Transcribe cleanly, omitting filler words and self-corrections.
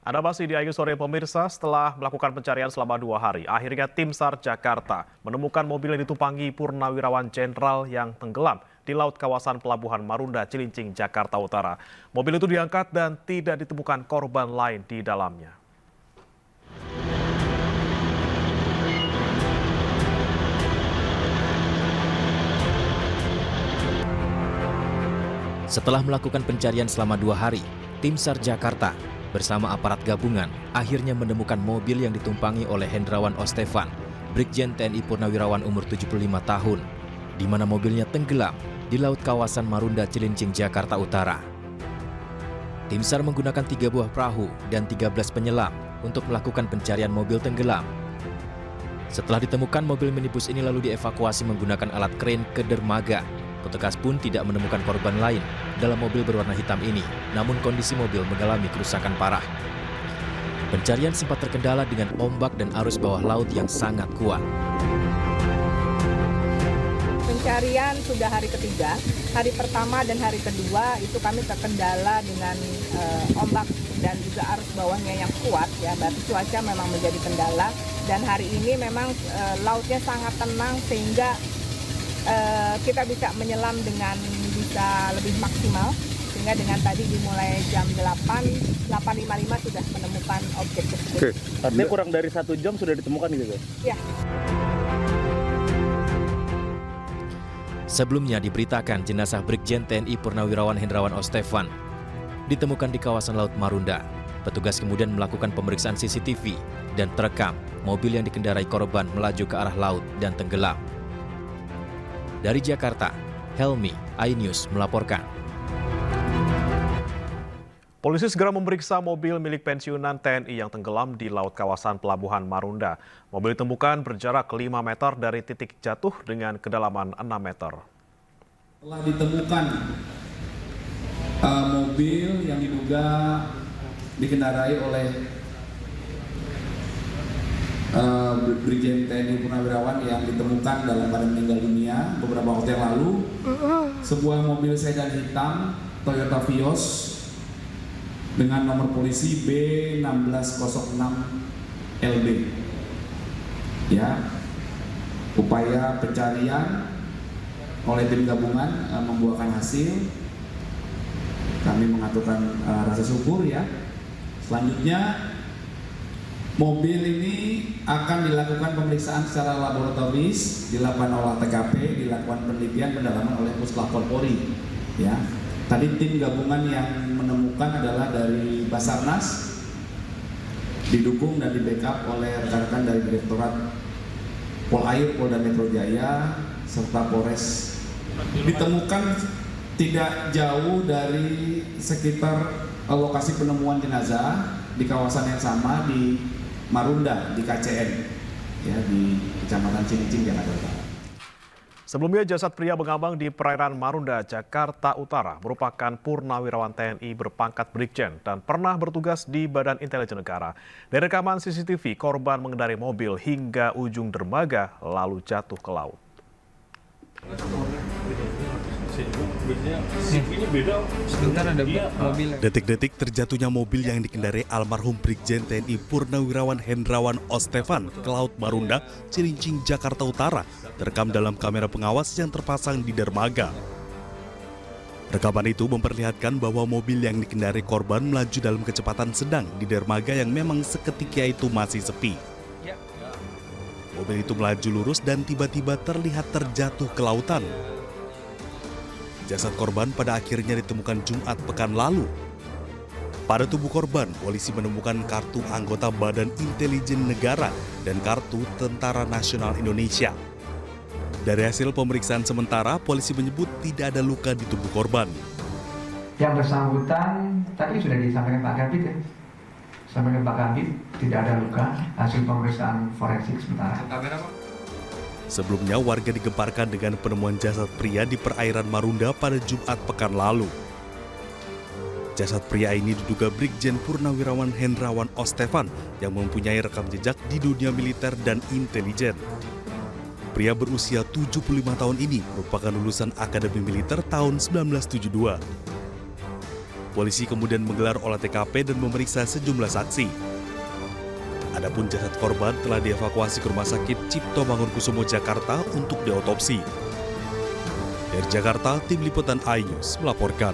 Anda masih di Ayu Sore pemirsa, setelah melakukan pencarian selama 2 hari, akhirnya tim SAR Jakarta menemukan mobil yang ditumpangi Purnawirawan Jenderal yang tenggelam di laut kawasan Pelabuhan Marunda, Cilincing, Jakarta Utara. Mobil itu diangkat dan tidak ditemukan korban lain di dalamnya. Setelah melakukan pencarian selama 2 hari, tim SAR Jakarta bersama aparat gabungan akhirnya menemukan mobil yang ditumpangi oleh Hendrawan Ostefan, Brigjen TNI Purnawirawan umur 75 tahun, di mana mobilnya tenggelam di laut kawasan Marunda, Cilincing, Jakarta Utara. Tim SAR menggunakan 3 buah perahu dan 13 penyelam untuk melakukan pencarian mobil tenggelam. Setelah ditemukan, mobil minibus ini lalu dievakuasi menggunakan alat kren ke dermaga. Petugas pun tidak menemukan korban lain dalam mobil berwarna hitam ini, namun kondisi mobil mengalami kerusakan parah. Pencarian sempat terkendala dengan ombak dan arus bawah laut yang sangat kuat. Pencarian sudah hari ketiga, hari pertama dan hari kedua itu kami terkendala dengan ombak dan juga arus bawahnya yang kuat, ya, berarti cuaca memang menjadi kendala. Dan hari ini memang lautnya sangat tenang sehingga kita bisa menyelam dengan bisa lebih maksimal, sehingga dengan tadi dimulai jam 8.55 sudah menemukan objek tersebut. Oke. Artinya kurang dari 1 jam sudah ditemukan gitu? Ya. Sebelumnya diberitakan jenazah Brigjen TNI Purnawirawan Hendrawan Ostefan ditemukan di kawasan Laut Marunda. Petugas kemudian melakukan pemeriksaan CCTV dan terekam mobil yang dikendarai korban melaju ke arah laut dan tenggelam. Dari Jakarta, Helmi, iNews melaporkan. Polisi segera memeriksa mobil milik pensiunan TNI yang tenggelam di laut kawasan Pelabuhan Marunda. Mobil ditemukan berjarak 5 meter dari titik jatuh dengan kedalaman 6 meter. Telah ditemukan mobil yang diduga dikendarai oleh Brigjen TNI Purnawirawan yang ditemukan dalam keadaan meninggal dunia beberapa waktu yang lalu. Sebuah mobil sedan hitam Toyota Vios dengan nomor polisi B1606LB. Ya, upaya pencarian oleh tim gabungan membuahkan hasil. Kami mengaturkan rasa syukur, ya. Selanjutnya, mobil ini akan dilakukan pemeriksaan secara laboratoris, dilakukan olah TKP, dilakukan penelitian pendalaman oleh Puslapor Polri. Ya, tadi tim gabungan yang menemukan adalah dari Basarnas, didukung dan di backup oleh rekan-rekan dari Direktorat Polair Polda Metro Jaya serta Polres. Ditemukan tidak jauh dari sekitar lokasi penemuan jenazah di kawasan yang sama di Marunda, di KCN, ya, di Kecamatan Cilincing, Jakarta Utara. Sebelumnya, jasad pria mengambang di perairan Marunda, Jakarta Utara merupakan Purnawirawan TNI berpangkat Brigjen dan pernah bertugas di Badan Intelijen Negara. Dari rekaman CCTV, korban mengendarai mobil hingga ujung dermaga lalu jatuh ke laut. Detik-detik terjatuhnya mobil yang dikendarai almarhum Brigjen TNI Purnawirawan Hendrawan Ostefan ke Laut Marunda, Cilincing, Jakarta Utara, terekam dalam kamera pengawas yang terpasang di dermaga. Rekaman itu memperlihatkan bahwa mobil yang dikendarai korban melaju dalam kecepatan sedang di dermaga yang memang seketika itu masih sepi. Mobil itu melaju lurus dan tiba-tiba terlihat terjatuh ke lautan. Jasad korban pada akhirnya ditemukan Jumat pekan lalu. Pada tubuh korban, polisi menemukan kartu anggota Badan Intelijen Negara dan kartu Tentara Nasional Indonesia. Dari hasil pemeriksaan sementara, polisi menyebut tidak ada luka di tubuh korban. Yang bersangkutan tadi sudah disampaikan Pak Kabit, ya. Sampaikan Pak Kabit, tidak ada luka, hasil pemeriksaan forensik sementara. Sebelumnya, warga digemparkan dengan penemuan jasad pria di perairan Marunda pada Jumat pekan lalu. Jasad pria ini diduga Brigjen Purnawirawan Hendrawan Ostefan yang mempunyai rekam jejak di dunia militer dan intelijen. Pria berusia 75 tahun ini merupakan lulusan Akademi Militer tahun 1972. Polisi kemudian menggelar olah TKP dan memeriksa sejumlah saksi. Adapun jasad korban telah dievakuasi ke Rumah Sakit Cipto Mangunkusumo Jakarta untuk diotopsi. Dari Jakarta, tim liputan iNews melaporkan.